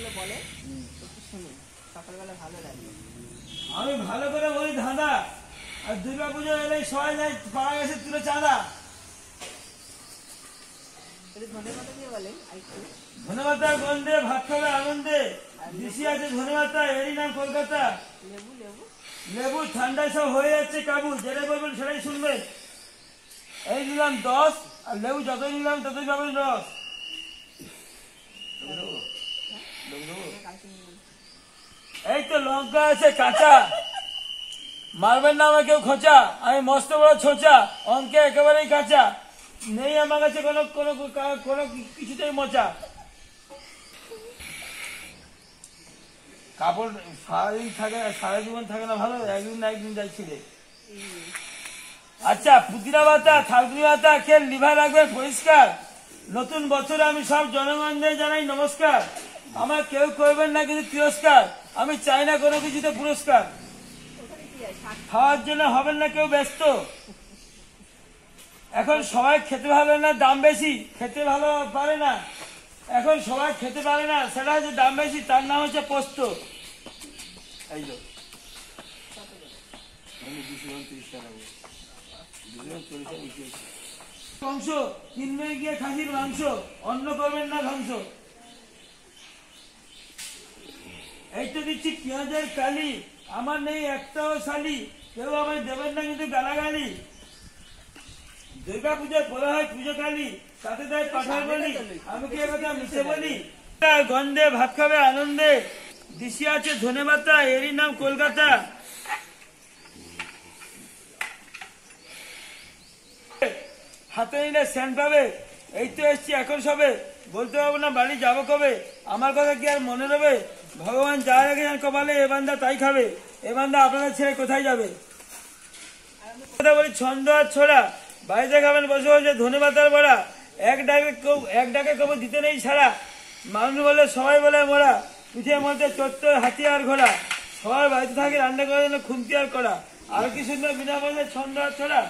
কথাগুলো বলে একটু শুনি, সকালবেলা ভালো লাগে। আমি ভালো করে বলি ধাঁধা, আর দুর্গা পুজো এলে সবাই যায় পাড়া গেছে তুলে চাঁদা। একটু ধন্যবাদ দিয়ে বলেন একটু। ধনেপাতা গন্ধে ভাত খাবে আনন্দে, দিশি আছে ধনেপাতা এরই নাম কলকাতা। লেবু লেবু লেবু ঠান্ডায় সব হয়ে যাচ্ছে কাবু, যেটা বলবেন সেটাই শুনবেন। এই নিলাম 10, আর লেবু যতই নিলাম ততই পাবেন রস। এই তো লঙ্কা আছে কাঁচা, মারবেন না আমার কেউ খোঁচা, আমি মস্ত বড় ছোচা, অঙ্কে একেবারেই কাঁচা, নেই আমার কাছে কোনো কোনো কোনো কিছুতেই মোচা। কাপড় সারাদিন থাকে, সারা জীবন থাকে না ভালো, একদিন না একদিন যাই ছিঁড়ে। আচ্ছা, পুদিনা পাতা থালকুনি পাতা খেয়ে লিভার রাখবেন পরিষ্কার। নতুন বছরে আমি সব জনগণদের জানাই নমস্কার। আমার কেউ করবেন না কিন্তু তিরস্কার, আমি চাই না কোনো কিছুতে পুরস্কার। খাওয়ার জন্য হবেন না কেউ ব্যস্ত, এখন সবাই খেতে ভালো না, দাম বেশি, খেতে ভালো পারে না, এখন সবাই খেতে পারে না, সেটা হচ্ছে দাম বেশি, তার নাম হচ্ছে পোস্ত। এই তো মাংস কিনবে গিয়ে খাসির মাংস, অন্ন করবেন না ধ্বংস। এই তো দিচ্ছি পেঁয়াজের কালি, আমার নেই একটাও শালি, কেউ আমায় দেবেন না কিন্তু গালাগালি। দুর্গা পুজোয় বলা হয় পুজো কালী, তাতে তাই পাঠার বলি, আমি কি একথা মিশে বলি। গন্ধে ভাত খাবে আনন্দে, দিশি আছে ধনেপাতা এরই নাম কলকাতা। হাতে নিলে স্যান্ড পাবে, এই তো এসছি এখন সবে, বলতে পারবো না বাড়ি যাবো কবে, আমার কথা কি আর মনে রবে, ভগবান যা রেখেছেন কপালে এ বান্দা তাই খাবে, এ বান্দা আপনাদের ছেড়ে কোথায় যাবে। কথা বলি ছন্দ আর ছোড়া, বাড়িতে খাবেন বসে বসে ধনেপাতার বড়া, এক ডাকে কবর দিতে নেই ছাড়া, মানুষ বলে সবাই বলে মোরা, পিঠের মধ্যে চত্বর হাতি আর ঘোড়া, সবাই বাড়িতে থাকে রান্না করার জন্য খুন্তি আর করা, আর কি সুন্দর বিনা বলে ছন্দ আর ছোড়া।